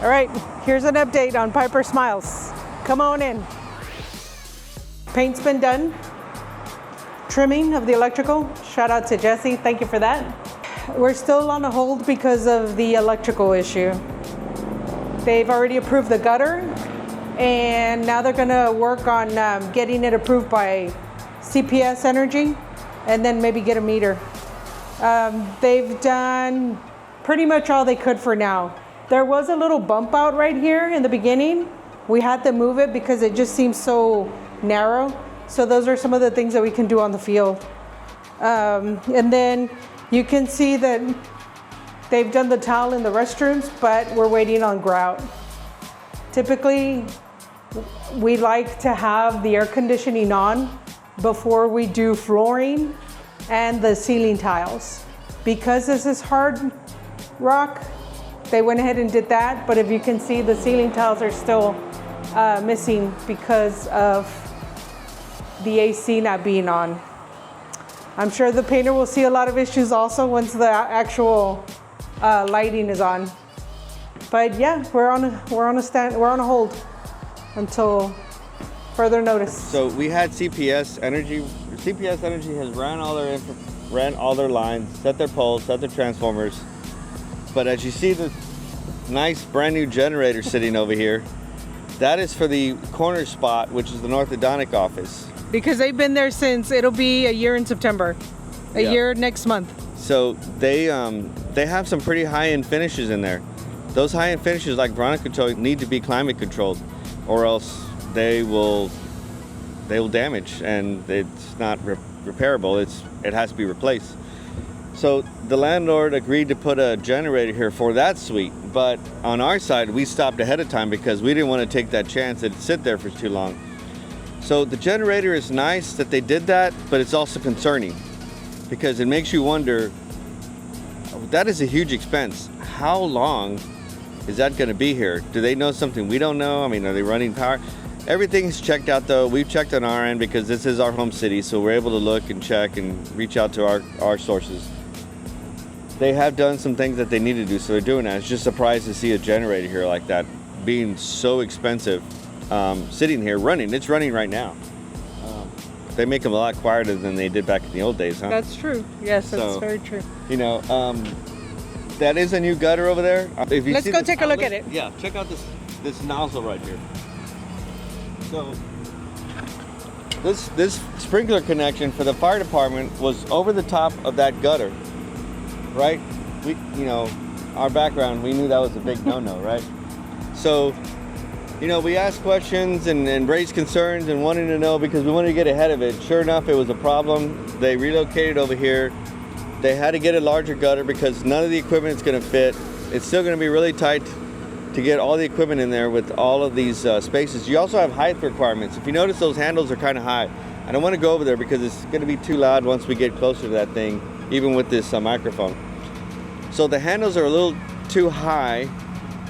All right, here's an update on Piper Smiles. Come on in. Paint's been done. Trimming of the electrical. Shout out to Jesse, thank you for that. We're still on a hold because of the electrical issue. They've already approved the gutter, and now they're gonna work on getting it approved by CPS Energy, and then maybe get a meter. They've done pretty much all they could for now. There was a little bump out right here in the beginning. We had to move it because it just seems so narrow. So those are some of the things that we can do on the field. And then you can see that they've done the tile in the restrooms, but we're waiting on grout. Typically, we like to have the air conditioning on before we do flooring and the ceiling tiles. Because this is hard rock, they went ahead and did that, but if you can see, the ceiling tiles are still missing because of the AC not being on. I'm sure the painter will see a lot of issues also once the actual lighting is on. But yeah, we're on a hold until further notice. So we had CPS Energy. CPS Energy has ran all their lines, set their poles, set their transformers. But as you see this nice brand new generator sitting over here, that is for the corner spot, which is the orthodontic office. Because they've been there since, it'll be a year in September, a year next month. So they have some pretty high-end finishes in there. Those high-end finishes, like Veronica told, need to be climate controlled, or else they will damage, and it's not repairable. It has to be replaced. So the landlord agreed to put a generator here for that suite, but on our side, we stopped ahead of time because we didn't want to take that chance that it'd sit there for too long. So the generator is nice that they did that, but it's also concerning because it makes you wonder, that is a huge expense. How long is that going to be here? Do they know something we don't know? I mean, are they running power? Everything's checked out though. We've checked on our end because this is our home city, so we're able to look and check and reach out to our sources. They have done some things that they need to do, so they're doing that. It's just surprised to see a generator here like that being so expensive, sitting here running. It's running right now. They make them a lot quieter than they did back in the old days, huh? That's true. Yes, that's very true. You know, that is a new gutter over there. If you Let's go take a look at it. Yeah, check out this nozzle right here. So this sprinkler connection for the fire department was over the top of that gutter, right? We, you know, our background, we knew that was a big no-no, right? So, you know, we asked questions and raised concerns and wanted to know because we wanted to get ahead of it. Sure enough, it was a problem. They relocated over here. They had to get a larger gutter because none of the equipment is going to fit. It's still going to be really tight to get all the equipment in there with all of these spaces. You also have height requirements. If you notice, those handles are kind of high. I don't want to go over there because it's going to be too loud once we get closer to that thing, even with this microphone. So the handles are a little too high,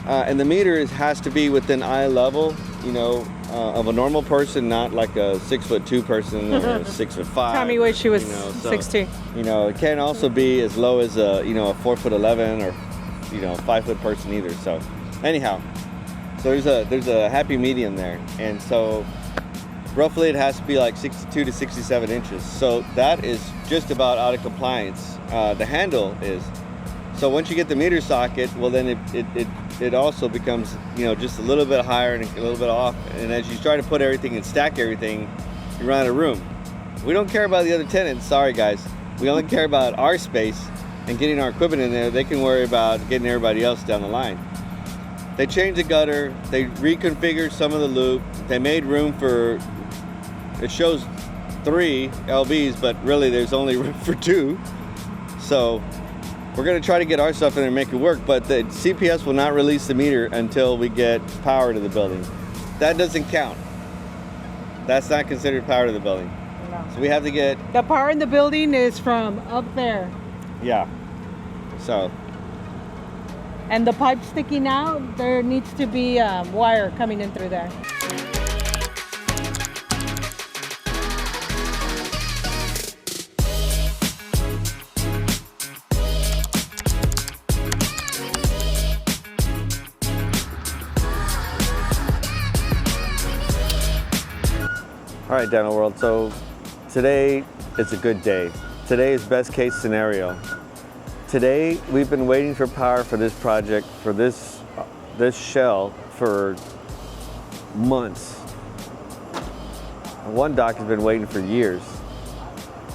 and the meter has to be within eye level, you know, of a normal person, not like a 6'2" person or a 6'5". Tommy wished she was 6'2". You know, it can't also be as low as a 4'11" or 5 foot person either. So anyhow, so there's a happy medium there, and so roughly it has to be like 62 to 67 inches. So that is just about out of compliance. The handle is. So once you get the meter socket, well then it also becomes, you know, just a little bit higher and a little bit off. And as you try to put everything and stack everything, you run out of room. We don't care about the other tenants, sorry guys. We only care about our space and getting our equipment in there. They can worry about getting everybody else down the line. They changed the gutter, they reconfigured some of the loop, they made room for, it shows 3 LBs, but really there's only room for 2. So we're going to try to get our stuff in there and make it work, but the CPS will not release the meter until we get power to the building. That doesn't count. That's not considered power to the building. No. So we have to get... The power in the building is from up there. Yeah. So... And the pipe sticking out, there needs to be wire coming in through there. All right, Dental World, so today is a good day. Today is best case scenario. Today, we've been waiting for power for this project, for this shell for months. One doc has been waiting for years,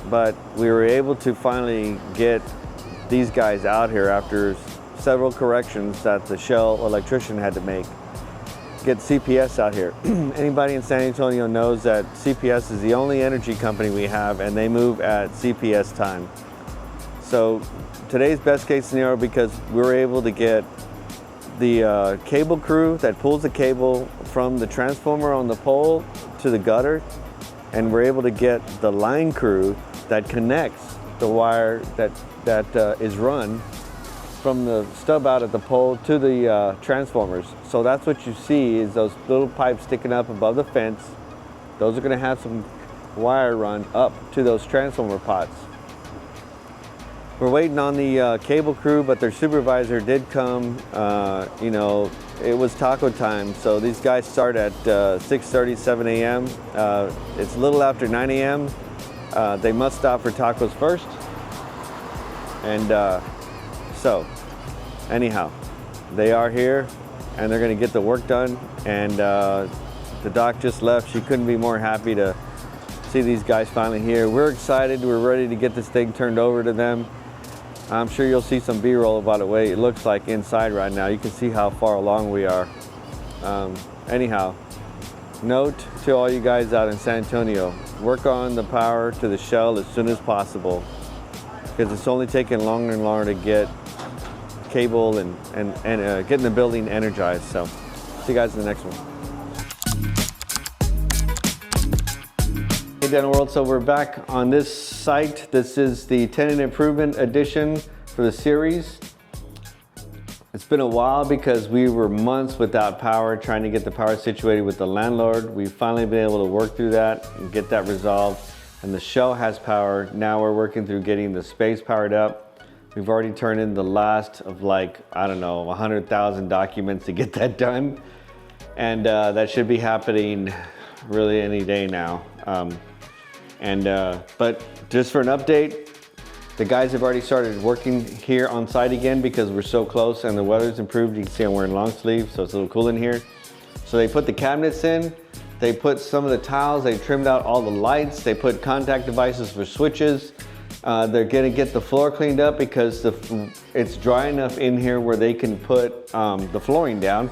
but we were able to finally get these guys out here after several corrections that the shell electrician had to make. Get CPS out here. Anybody in San Antonio knows that CPS is the only energy company we have, and they move at CPS time. So today's best case scenario, because we were able to get the cable crew that pulls the cable from the transformer on the pole to the gutter, and we're able to get the line crew that connects the wire that is run from the stub out at the pole to the transformers. So that's what you see, is those little pipes sticking up above the fence. Those are going to have some wire run up to those transformer pots. We're waiting on the cable crew, but their supervisor did come. You know, it was taco time, so these guys start at 6:30, 7 a.m. It's a little after 9 a.m. They must stop for tacos first. And so, anyhow, they are here, and they're going to get the work done. And the doc just left. She couldn't be more happy to see these guys finally here. We're excited. We're ready to get this thing turned over to them. I'm sure you'll see some B-roll about the way it looks like inside right now. You can see how far along we are. Anyhow, note to all you guys out in San Antonio, work on the power to the shell as soon as possible, because it's only taking longer and longer to get cable and getting the building energized. So see you guys in the next one. Hey Dental World, so we're back on this site. This is the tenant improvement edition for the series. It's been a while because we were months without power, trying to get the power situated with the landlord. We've finally been able to work through that and get that resolved. And the shell has power. Now we're working through getting the space powered up. We've already turned in the last of, like, I don't know, 100,000 documents to get that done. And that should be happening really any day now. But just for an update, the guys have already started working here on site again because we're so close and the weather's improved. You can see I'm wearing long sleeves, so it's a little cool in here. So they put the cabinets in, they put some of the tiles, they trimmed out all the lights, they put contact devices for switches. They're gonna get the floor cleaned up because it's dry enough in here where they can put the flooring down.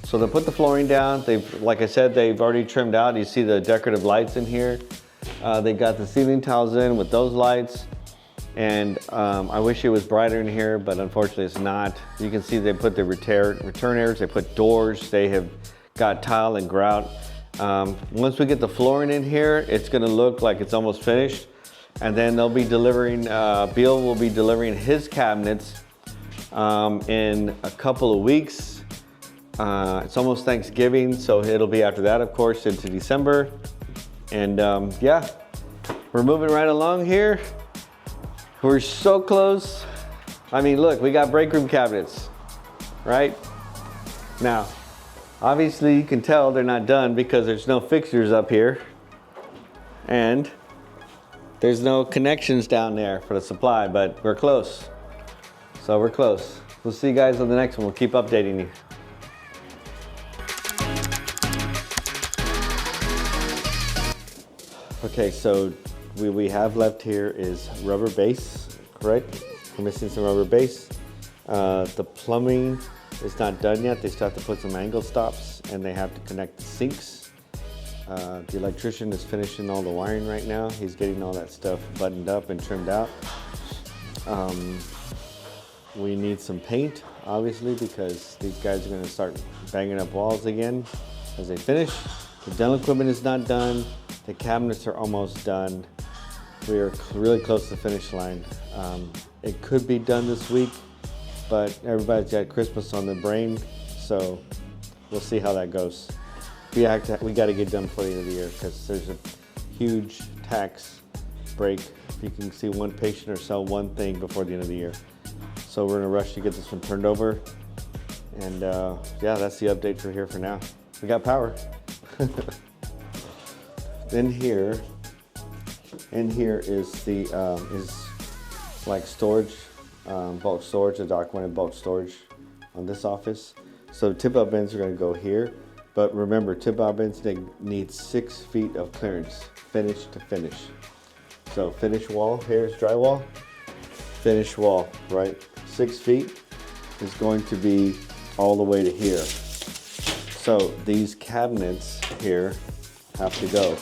So they'll put the flooring down. Like I said, they've already trimmed out. You see the decorative lights in here. They got the ceiling tiles in with those lights. And I wish it was brighter in here, but unfortunately it's not. You can see they put the return areas, they put doors, they have got tile and grout. Once we get the flooring in here, it's gonna look like it's almost finished. And then they'll be delivering, Bill will be delivering his cabinets in a couple of weeks. It's almost Thanksgiving, so it'll be after that, of course, into December. And yeah, we're moving right along here. We're so close. I mean, look, we got break room cabinets, right? Now, obviously you can tell they're not done because there's no fixtures up here. And there's no connections down there for the supply, but we're close. So we're close. We'll see you guys on the next one. We'll keep updating you. Okay, so we have left here is rubber base, correct? We're missing some rubber base. The plumbing is not done yet. They still have to put some angle stops and they have to connect the sinks. The electrician is finishing all the wiring right now. He's getting all that stuff buttoned up and trimmed out. We need some paint, obviously, because these guys are gonna start banging up walls again as they finish. The dental equipment is not done. The cabinets are almost done. We are really close to the finish line. It could be done this week, but everybody's got Christmas on their brain, so we'll see how that goes. We got to get done before the end of the year because there's a huge tax break if you can see one patient or sell one thing before the end of the year. So we're in a rush to get this one turned over. And yeah, that's the update for here for now. We got power. in here is the is like storage, bulk storage, the documented bulk storage on this office. So tip-out bins are going to go here, but remember, tip-out bins, they need 6 feet of clearance, finish to finish. So finish wall, here's drywall, finish wall, right? 6 feet is going to be all the way to here. So these cabinets here have to go.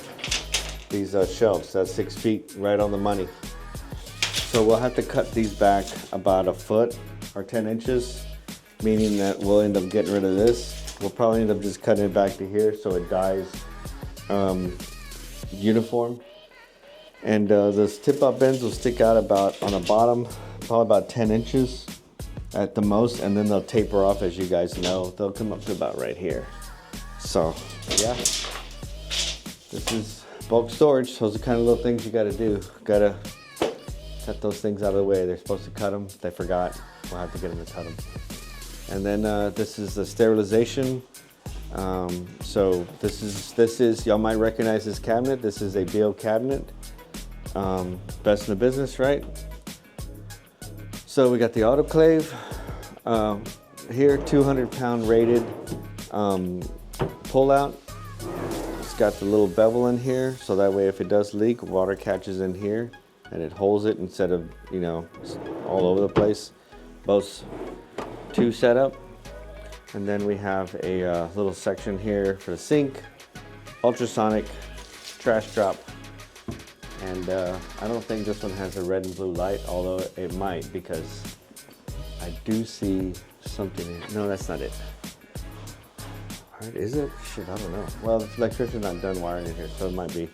These shelves, that's 6 feet, right on the money. So we'll have to cut these back about a foot or 10 inches, meaning that we'll end up getting rid of this. We'll probably end up just cutting it back to here so it dies uniform. And those tip-up bins will stick out about on the bottom, probably about 10 inches at the most, and then they'll taper off, as you guys know. They'll come up to about right here. So yeah, this is bulk storage. Those are the kind of little things you gotta do. Gotta cut those things out of the way. They're supposed to cut them, they forgot. We'll have to get them to cut them. And then this is the sterilization. So this is, y'all might recognize this cabinet. This is a BO cabinet. Best in the business, right? So we got the autoclave here, 200-pound rated pull out. It's got the little bevel in here, so that way if it does leak, water catches in here and it holds it instead of, you know, all over the place. Both 2 setup. And then we have a little section here for the sink, ultrasonic, trash drop. And I don't think this one has a red and blue light, although it might, because I do see something in it. No, that's not it. All right, is it? Shit, I don't know. Well, the electrician's not done wiring it here, so it might be.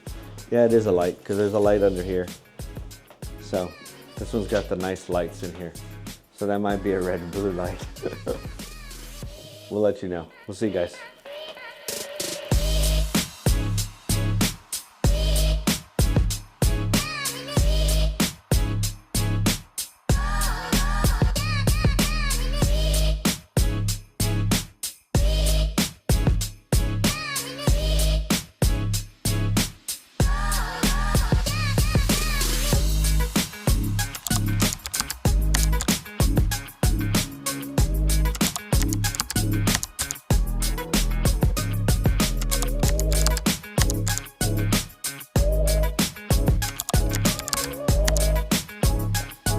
Yeah, it is a light, because there's a light under here. So this one's got the nice lights in here. So that might be a red and blue light. We'll let you know. We'll see you guys.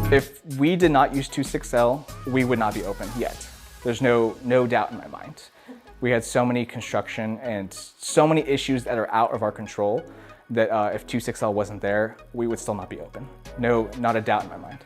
If we did not use 26L, we would not be open yet. There's no doubt in my mind. We had so many construction and so many issues that are out of our control that if 26L wasn't there, we would still not be open. No, not a doubt in my mind.